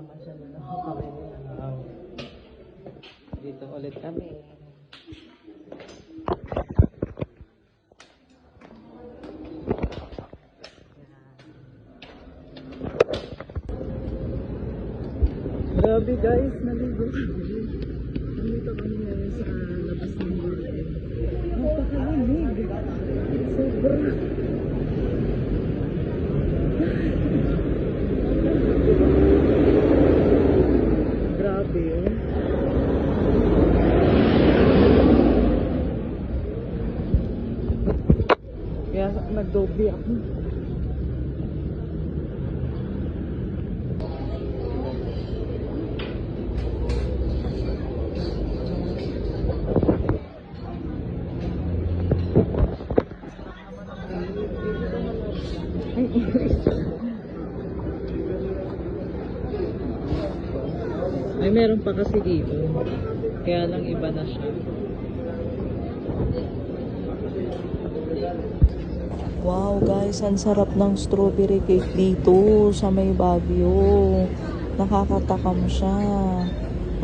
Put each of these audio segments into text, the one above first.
Namamasyal na ako kami nila. Dito ulit kami. Grabe guys, naligo kami. Nandito kami ngayon sa labas ng bahay. Napakalamig. Sobra. Grabe yun. Kaya nag-doble ako. Ay, meron pa kasi dito. Kaya lang iba na siya. Wow guys, ang sarap ng strawberry cake dito sa may Baguio. Nakakatakam siya.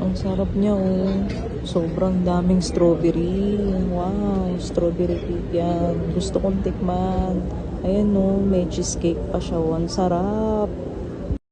Ang sarap niya oh. Sobrang daming strawberry. Wow, strawberry cake yan. Gusto kong tikman. Ayan oh, may cheesecake pa siya. Ang sarap.